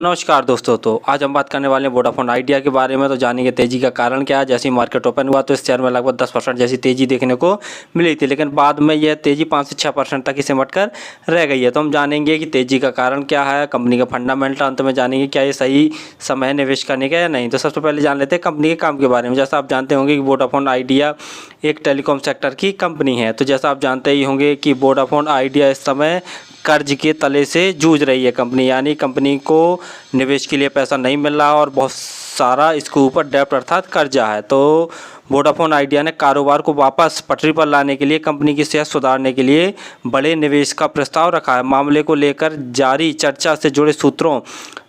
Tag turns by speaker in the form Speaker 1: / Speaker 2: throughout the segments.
Speaker 1: नमस्कार दोस्तों। तो आज हम बात करने वाले हैं वोडाफोन आइडिया के बारे में। तो जानेंगे तेजी का कारण क्या है। जैसे ही मार्केट ओपन हुआ तो इस शेयर में लगभग 10% जैसी तेजी देखने को मिली थी, लेकिन बाद में यह तेजी 5 से 6% तक ही सिमट कर रह गई है। तो हम जानेंगे कि तेजी का कारण क्या है, कंपनी का फंडामेंटल, अंत में जानेंगे क्या ये सही समय है निवेश करने का या नहीं। तो सबसे पहले जान लेते हैं कंपनी के काम के बारे में। जैसा आप जानते होंगे कि वोडाफोन आइडिया एक टेलीकॉम सेक्टर की कंपनी है। तो जैसा आप जानते ही होंगे कि वोडाफोन आइडिया इस समय कर्ज के तले से जूझ रही है कंपनी, यानी कंपनी को निवेश के लिए पैसा नहीं मिल रहा और बहुत सारा इसके ऊपर डेब्ट अर्थात कर्जा है। तो वोडाफोन आइडिया ने कारोबार को वापस पटरी पर लाने के लिए कंपनी की सेहत सुधारने के लिए बड़े निवेश का प्रस्ताव रखा है। मामले को लेकर जारी चर्चा से जुड़े सूत्रों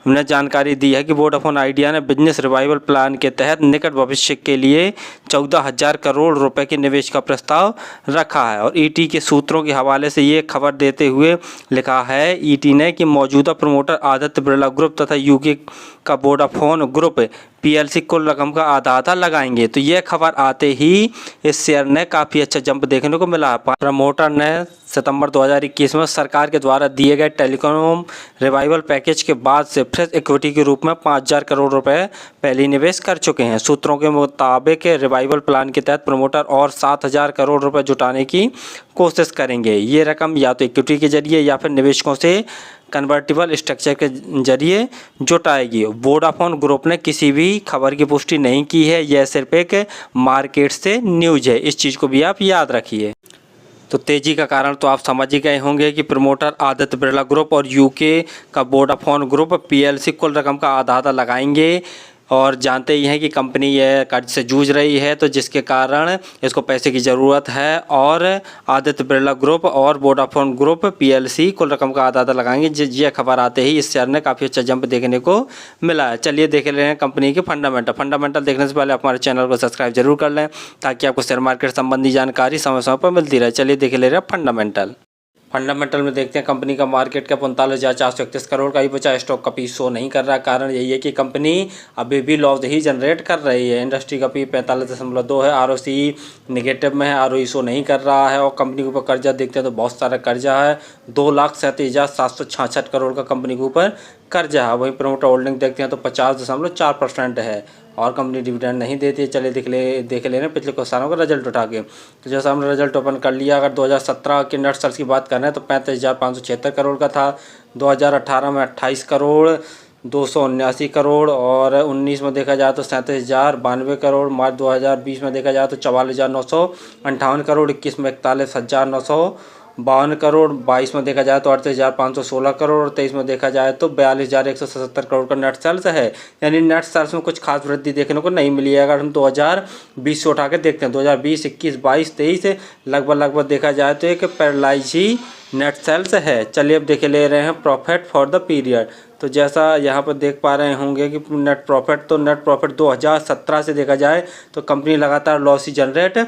Speaker 1: ने जानकारी दी है कि वोडाफोन आइडिया ने बिजनेस रिवाइवल प्लान के तहत निकट भविष्य के लिए 14,000 करोड़ रुपए के निवेश का प्रस्ताव रखा है। और ईटी के सूत्रों के हवाले से ये खबर देते हुए लिखा है ईटी ने कि मौजूदा प्रमोटर आदित्य बिरला ग्रुप तथा यूके का वोडाफोन ग्रुप पीएलसी कुल रकम का आधा लगाएंगे। तो यह खबर आते ही इस शेयर ने काफ़ी अच्छा जंप देखने को मिला। प्रमोटर ने सितंबर 2021 में सरकार के द्वारा दिए गए टेलीकॉम रिवाइवल पैकेज के बाद से फ्रेश इक्विटी के रूप में 5,000 करोड़ रुपए पहले निवेश कर चुके हैं। सूत्रों के मुताबिक रिवाइवल प्लान के तहत प्रमोटर और 7,000 करोड़ रुपए जुटाने की कोशिश करेंगे। ये रकम या तो इक्विटी के जरिए या फिर निवेशकों से कन्वर्टिबल स्ट्रक्चर के जरिए जुटाएगी। वोडाफोन ग्रुप ने किसी भी खबर की पुष्टि नहीं की है, यह सिर्फ एक मार्केट से न्यूज है। इस चीज़ को भी आप याद रखिए। तो तेजी का कारण तो आप समझ ही गए होंगे कि प्रमोटर आदित्य बिरला ग्रुप और यूके का वोडाफोन ग्रुप पीएलसी कुल रकम का आधा लगाएंगे। और जानते ही हैं कि कंपनी यह कर्ज से जूझ रही है, तो जिसके कारण इसको पैसे की ज़रूरत है। और आदित्य बिरला ग्रुप और वोडाफोन ग्रुप पीएलसी कुल रकम का आधा लगाएंगे। यह खबर आते ही इस शेयर ने काफ़ी अच्छा जंप देखने को मिला है। चलिए देख ले रहे हैं कंपनी के फंडामेंटल देखने से पहले आप हमारे चैनल को सब्सक्राइब जरूर कर लें, ताकि आपको शेयर मार्केट संबंधी जानकारी समय समय पर मिलती रहे। चलिए देख ले रहे हैं फंडामेंटल में देखते हैं कंपनी का मार्केट कैप 39,431 करोड़ का ही बचा। स्टॉक का पी शो नहीं कर रहा। कारण यही है कि कंपनी अभी भी लॉस ही जनरेट कर रही है। इंडस्ट्री का पी 45.2 है। आरओसी नेगेटिव में है, आरओई शो नहीं कर रहा है। और कंपनी के ऊपर कर्जा देखते हैं तो बहुत सारा कर्जा है। 2,37,766 करोड़ का कंपनी के ऊपर कर्जा है। वहीं प्रमोटर होल्डिंग देखते हैं तो 50.4% है और कंपनी डिविडेंड नहीं देती है। चलिए देख ले रहे हैं पिछले कुछ सालों का रिजल्ट उठा के। तो जैसा हमने रिजल्ट ओपन कर लिया, अगर 2017 के नेट सेल्स की बात करें तो 35,576 करोड़ का था। 2018 में 28 करोड़ 279 करोड़ और 19 में देखा जाए तो 37,092 करोड़। मार्च 2020 में देखा जाए तो 44,958 करोड़। 21 में 41,952 करोड़। 22 में देखा जाए तो 38,516 करोड़ और 23 में देखा जाए तो 42,177 करोड़ का नेट सेल्स है। यानी नेट सेल्स में कुछ खास वृद्धि देखने को नहीं मिली है। अगर हम 2020 से उठा के देखते हैं, 2020, 21, 22, 23 लगभग देखा जाए तो एक पैरालाइज ही नेट सेल्स है। चलिए अब देख ले रहे हैं प्रॉफिट फॉर द पीरियड। तो जैसा यहाँ पर देख पा रहे होंगे कि नेट प्रॉफिट 2017 से देखा जाए तो कंपनी लगातार लॉस ही जनरेट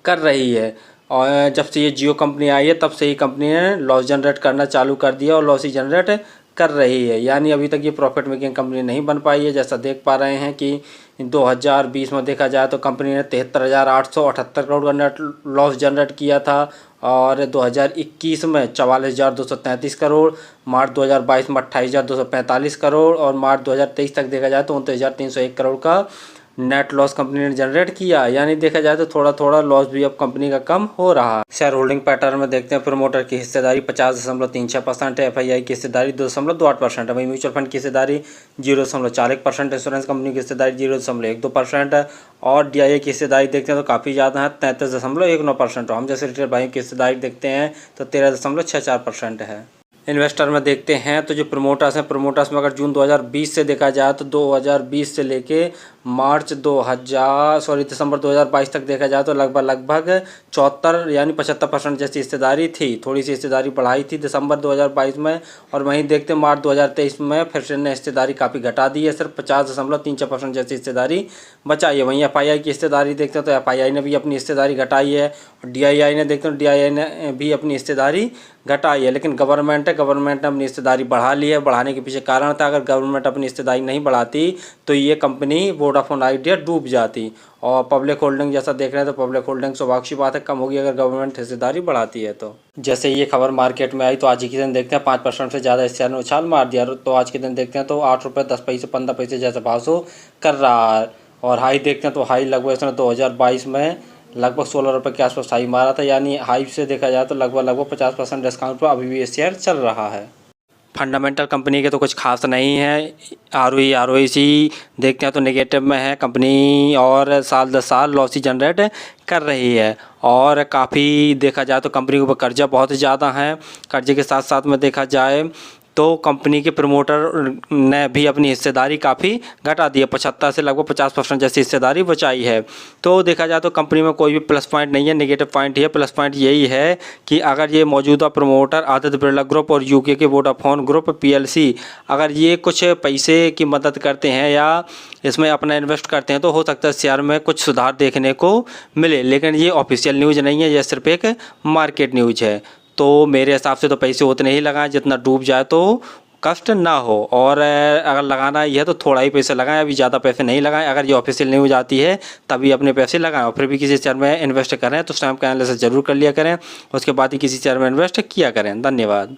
Speaker 1: कर रही है। और जब से ये जियो कंपनी आई है तब से ही कंपनी ने लॉस जनरेट करना चालू कर दिया और लॉस ही जनरेट कर रही है। यानी अभी तक ये प्रॉफिट मेकिंग कंपनी नहीं बन पाई है। जैसा देख पा रहे हैं कि 2020 में देखा जाए तो कंपनी ने 73,878 करोड़ का नेट लॉस जनरेट किया था और 2021 में 44,233 करोड़। मार्च 2022 में 28,245 करोड़ और मार्च 2023 तक देखा जाए तो 29,301 करोड़ का नेट लॉस कंपनी ने जनरेट किया। यानी देखा जाए तो थोड़ा थोड़ा लॉस भी अब कंपनी का कम हो रहा है। शेयर होल्डिंग पैटर्न में देखते हैं प्रमोटर की हिस्सेदारी 50.36% है। एफआईआई की हिस्सेदारी 2.28% है। वहीं म्यूचुअल फंड की हिस्सेदारी 0.41%। इंश्योरेंस कंपनी की हिस्सेदारी 0.12% है और डीआईए की हिस्सेदारी देखते हैं तो काफ़ी ज़्यादा है, 33.19%। हम जैसे रिटेल भाइयों की हिस्सेदारी देखते हैं तो 13.64% है। इन्वेस्टर में देखते हैं तो जो प्रमोटर्स हैं, प्रमोटर्स में अगर जून 2020 से देखा जाए तो 2020 से लेके दिसंबर 2022 तक देखा जाए तो लगभग 74 यानी 75% जैसी हिस्सेदारी थी। थोड़ी सी हिस्सेदारी बढ़ाई थी दिसंबर 2022 में और वहीं देखते मार्च 2023 में फिर से ने हिस्सेदारी काफ़ी घटा दी है। सिर्फ 50.36% जैसी हिस्सेदारी बचाई है। वहीं एफआईआई की हिस्सेदारी देखते हैं तो एफआईआई ने भी अपनी हिस्सेदारी घटाई है और डीआईआई ने देखते हैं डीआईआई ने भी अपनी हिस्सेदारी घटाई है। लेकिन गवर्नमेंट ने अपनी हिस्सेदारी बढ़ा ली है। बढ़ाने के पीछे कारण था, अगर गवर्नमेंट अपनी हिस्सेदारी नहीं बढ़ाती तो ये कंपनी वोडाफोन आइडिया डूब जाती। और पब्लिक होल्डिंग जैसा देख रहे हैं तो पब्लिक होल्डिंग स्वाभाविक सी बात है कम होगी अगर गवर्नमेंट हिस्सेदारी बढ़ाती है तो। जैसे ये खबर मार्केट में आई तो आज ही के दिन देखते हैं 5% से ज़्यादा इस शेयर ने उछाल मार दिया। तो आज के दिन देखते हैं तो 8 रुपये 10 पैसे 15 पैसे जैसा भाव शो कर रहा है। और हाई देखते हैं तो हाई लगभग इसने 2022 में लगभग 16 रुपये के आसपास हाई मारा था, यानी हाई से देखा जाए तो लगभग 50% डिस्काउंट पर अभी भी ये शेयर चल रहा है। फंडामेंटल कंपनी के तो कुछ खास नहीं है। ROE देखते हैं तो नेगेटिव में है कंपनी और साल दर साल लॉस ही जनरेट कर रही है। और काफ़ी देखा जाए तो कंपनी के ऊपर कर्जा बहुत ज़्यादा है। कर्जे के साथ साथ में देखा जाए तो कंपनी के प्रमोटर ने भी अपनी हिस्सेदारी काफ़ी घटा दी है, 75 से लगभग 50% जैसी हिस्सेदारी बचाई है। तो देखा जाए तो कंपनी में कोई भी प्लस पॉइंट नहीं है, नेगेटिव पॉइंट ही है। प्लस पॉइंट यही है कि अगर ये मौजूदा प्रमोटर आदित्य बिरला ग्रुप और UK के वोडाफोन ग्रुप PLC अगर ये कुछ पैसे की मदद करते हैं या इसमें अपना इन्वेस्ट करते हैं तो हो सकता है शेयर में कुछ सुधार देखने को मिले। लेकिन ये ऑफिशियल न्यूज़ नहीं है, यह सिर्फ एक मार्केट न्यूज़ है। तो मेरे हिसाब से तो पैसे उतने ही लगाएं जितना डूब जाए तो कष्ट ना हो। और अगर लगाना ही है तो थोड़ा ही पैसे लगाएं, अभी ज़्यादा पैसे नहीं लगाएं। अगर ये ऑफिशियल न्यूज़ आती है तभी अपने पैसे लगाएं। और फिर भी किसी शेयर में इन्वेस्ट करें तो स्टैम्प का एनालिसिस जरूर कर लिया करें, उसके बाद ही किसी शेयर में इन्वेस्ट किया करें। धन्यवाद।